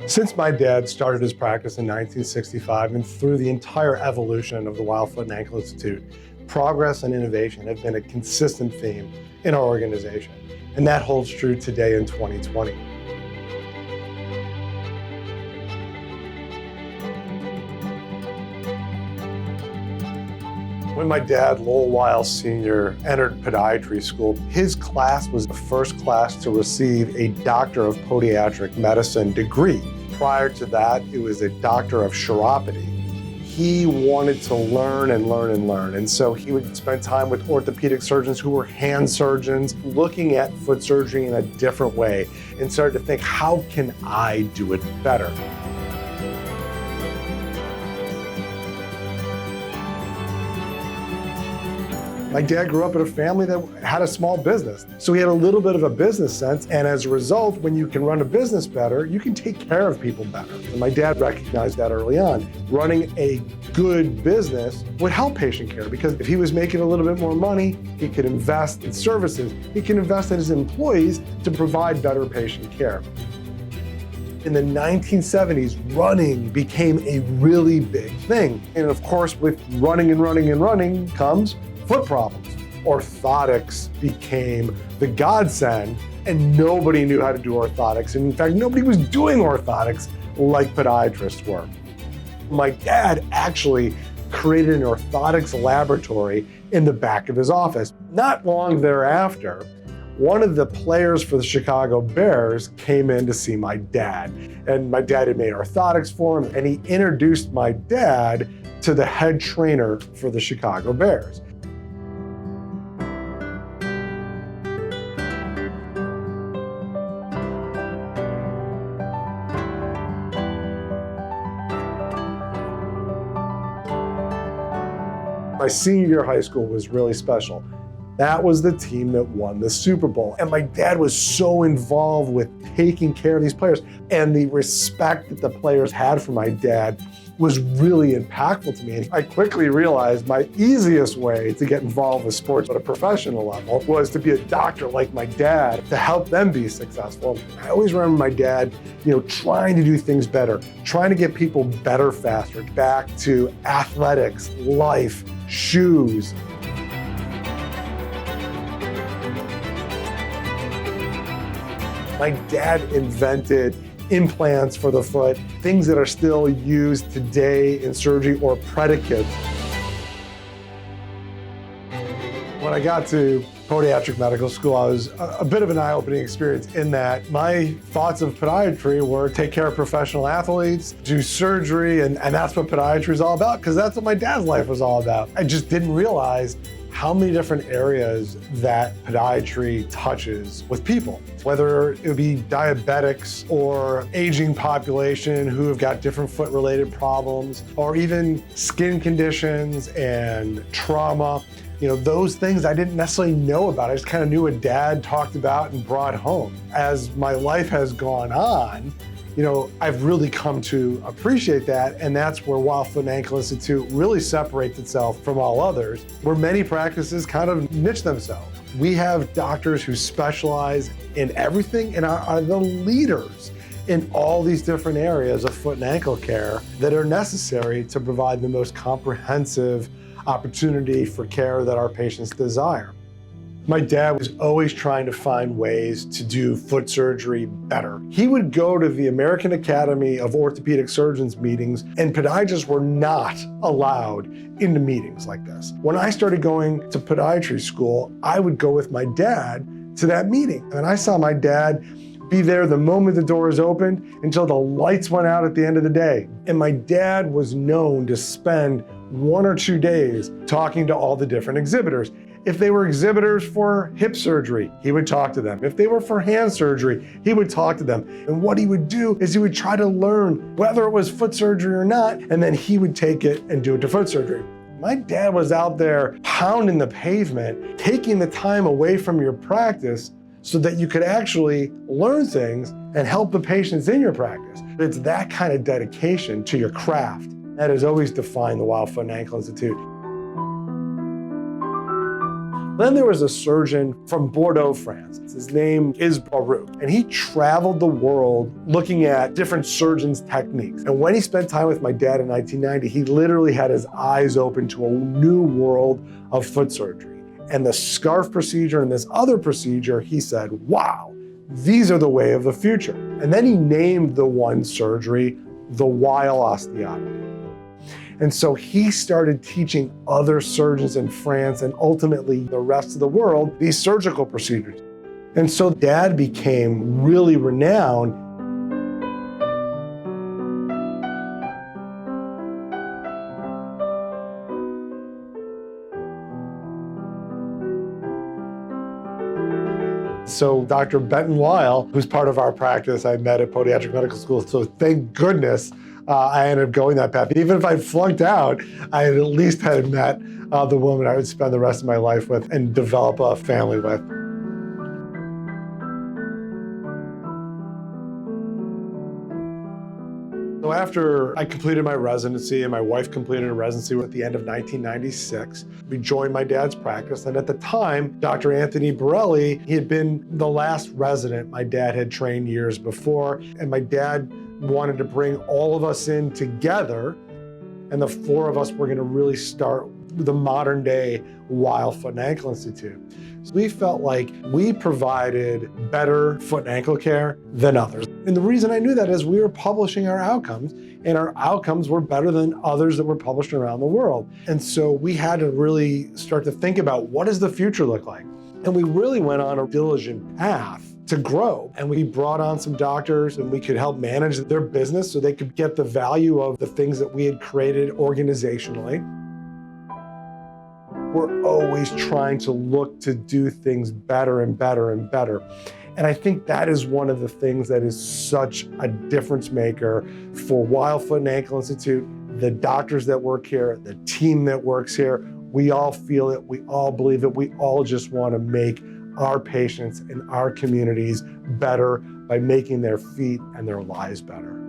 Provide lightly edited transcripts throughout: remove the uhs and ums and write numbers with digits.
Since my dad started his practice in 1965 and through the entire evolution of the Weil Foot and Ankle Institute, progress and innovation have been a consistent theme in our organization, and that holds true today in 2020. When my dad, Lowell Weil Sr., entered podiatry school, his class was the first class to receive a Doctor of Podiatric Medicine degree. Prior to that, it was a Doctor of Chiropody. He wanted to learn and learn and learn, and so he would spend time with orthopedic surgeons who were hand surgeons, looking at foot surgery in a different way, and started to think, how can I do it better? My dad grew up in a family that had a small business, so he had a little bit of a business sense, and as a result, when you can run a business better, you can take care of people better. And my dad recognized that early on. Running a good business would help patient care, because if he was making a little bit more money, he could invest in services, he can invest in his employees to provide better patient care. In the 1970s, running became a really big thing. And of course, with running and running and running comes foot problems. Orthotics became the godsend, and nobody knew how to do orthotics. And in fact, nobody was doing orthotics like podiatrists were. My dad actually created an orthotics laboratory in the back of his office. Not long thereafter, one of the players for the Chicago Bears came in to see my dad. And my dad had made orthotics for him, and he introduced my dad to the head trainer for the Chicago Bears. My senior year of high school was really special. That was the team that won the Super Bowl. And my dad was so involved with taking care of these players. And the respect that the players had for my dad was really impactful to me. And I quickly realized my easiest way to get involved with sports at a professional level was to be a doctor like my dad to help them be successful. I always remember my dad, trying to do things better, trying to get people better faster, back to athletics, life, shoes. My dad invented implants for the foot, things that are still used today in surgery, or predicates. When I got to podiatric medical school, I was a bit of an eye-opening experience in that my thoughts of podiatry were take care of professional athletes, do surgery, and that's what podiatry is all about, because that's what my dad's life was all about. I just didn't realize how many different areas that podiatry touches with people, whether it would be diabetics or aging population who have got different foot-related problems, or even skin conditions and trauma. Those things I didn't necessarily know about. I just kind of knew what Dad talked about and brought home. As my life has gone on, I've really come to appreciate that, and that's where Weil Foot and Ankle Institute really separates itself from all others, where many practices kind of niche themselves. We have doctors who specialize in everything and are the leaders in all these different areas of foot and ankle care that are necessary to provide the most comprehensive opportunity for care that our patients desire. My dad was always trying to find ways to do foot surgery better. He would go to the American Academy of Orthopedic Surgeons meetings, and podiatrists were not allowed into meetings like this. When I started going to podiatry school, I would go with my dad to that meeting. And I saw my dad be there the moment the doors opened until the lights went out at the end of the day. And my dad was known to spend 1 or 2 days talking to all the different exhibitors. If they were exhibitors for hip surgery, he would talk to them. If they were for hand surgery, he would talk to them. And what he would do is he would try to learn whether it was foot surgery or not, and then he would take it and do it to foot surgery. My dad was out there pounding the pavement, taking the time away from your practice so that you could actually learn things and help the patients in your practice. It's that kind of dedication to your craft that has always defined the Weil Foot and Ankle Institute. Then there was a surgeon from Bordeaux, France. His name is Baruch, and he traveled the world looking at different surgeons' techniques. And when he spent time with my dad in 1990, he literally had his eyes open to a new world of foot surgery. And the scarf procedure and this other procedure, he said, wow, these are the way of the future. And then he named the one surgery the Weil osteotomy. And so he started teaching other surgeons in France and ultimately the rest of the world these surgical procedures. And so Dad became really renowned. So Dr. Benton Weil, who's part of our practice, I met at Podiatric Medical School. So thank goodness I ended up going that path. Even if I flunked out, I had at least had met the woman I would spend the rest of my life with and develop a family with. So after I completed my residency and my wife completed a residency at the end of 1996, we joined my dad's practice. And at the time, Dr. Anthony Borelli, he had been the last resident my dad had trained years before. And my dad wanted to bring all of us in together, and the four of us were going to really start the modern day Weil Foot and Ankle Institute. So we felt like we provided better foot and ankle care than others. And the reason I knew that is we were publishing our outcomes, and our outcomes were better than others that were published around the world. And so we had to really start to think about, what does the future look like? And we really went on a diligent path to grow. And we brought on some doctors, and we could help manage their business so they could get the value of the things that we had created organizationally. We're always trying to look to do things better and better and better. And I think that is one of the things that is such a difference maker for Weil Foot and Ankle Institute, the doctors that work here, the team that works here. We all feel it, we all believe it, we all just want to make our patients and our communities better by making their feet and their lives better.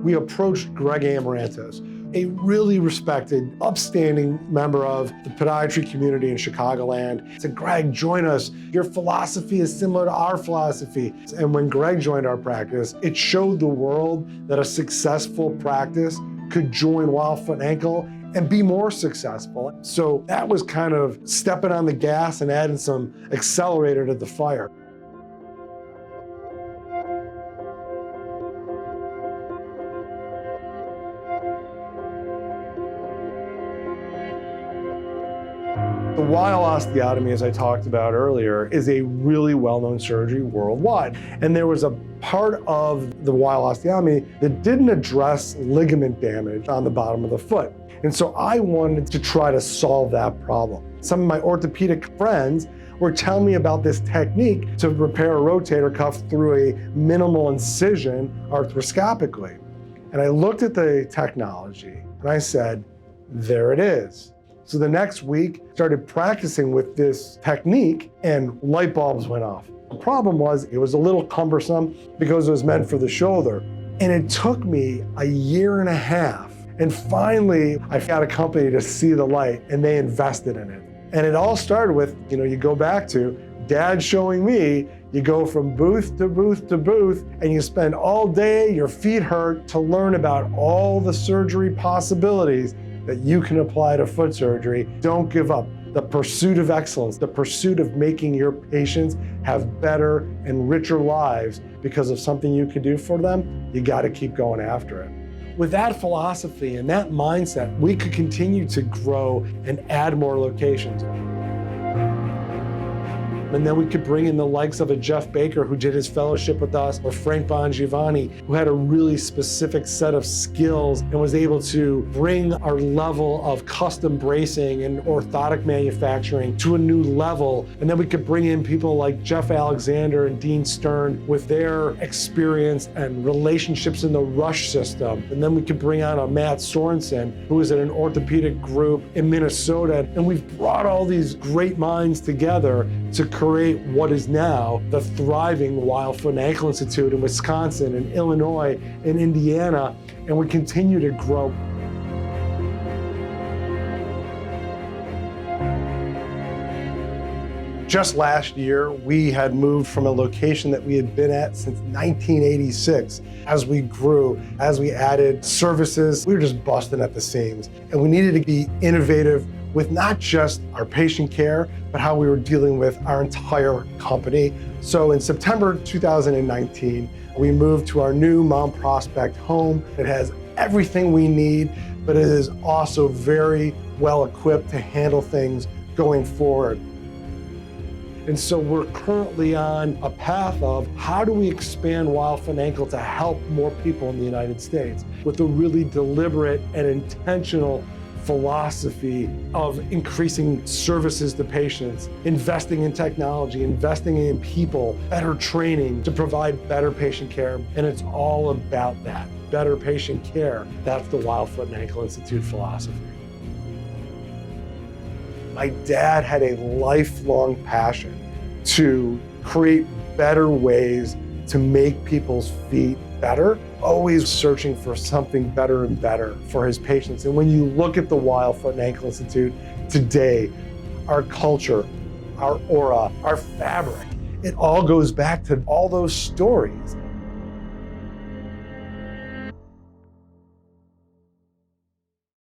We approached Greg Amarantos, a really respected, upstanding member of the podiatry community in Chicagoland. I said, Greg, join us. Your philosophy is similar to our philosophy. And when Greg joined our practice, it showed the world that a successful practice could join Weil Foot and Ankle and be more successful. So that was kind of stepping on the gas and adding some accelerator to the fire. The Weil osteotomy, as I talked about earlier, is a really well-known surgery worldwide. And there was a part of the Weil osteotomy that didn't address ligament damage on the bottom of the foot. And so I wanted to try to solve that problem. Some of my orthopedic friends were telling me about this technique to repair a rotator cuff through a minimal incision arthroscopically. And I looked at the technology and I said, there it is. So the next week, started practicing with this technique and light bulbs went off. The problem was it was a little cumbersome because it was meant for the shoulder. And it took me a year and a half. And finally, I got a company to see the light and they invested in it. And it all started with, you go back to Dad showing me, you go from booth to booth to booth and you spend all day, your feet hurt, to learn about all the surgery possibilities that you can apply to foot surgery. Don't give up. The pursuit of excellence, the pursuit of making your patients have better and richer lives because of something you can do for them, you gotta keep going after it. With that philosophy and that mindset, we could continue to grow and add more locations. And then we could bring in the likes of a Jeff Baker who did his fellowship with us, or Frank Bongiovanni, who had a really specific set of skills and was able to bring our level of custom bracing and orthotic manufacturing to a new level. And then we could bring in people like Jeff Alexander and Dean Stern with their experience and relationships in the rush system. And then we could bring on a Matt Sorensen, who is at an orthopedic group in Minnesota. And we've brought all these great minds together to create what is now the thriving Weil Foot and Ankle Institute in Wisconsin and Illinois and Indiana, and we continue to grow. Just last year, we had moved from a location that we had been at since 1986. As we grew, as we added services, we were just busting at the seams. And we needed to be innovative with not just our patient care, but how we were dealing with our entire company. So in September 2019, we moved to our new Mount Prospect home. It has everything we need, but it is also very well equipped to handle things going forward. And so we're currently on a path of how do we expand Weil Foot and Ankle to help more people in the United States with a really deliberate and intentional philosophy of increasing services to patients, investing in technology, investing in people, better training to provide better patient care. And it's all about that, better patient care. That's the Weil Foot and Ankle Institute philosophy. My dad had a lifelong passion to create better ways to make people's feet better, always searching for something better and better for his patients. And when you look at the Weil Foot and Ankle Institute today, our culture, our aura, our fabric, it all goes back to all those stories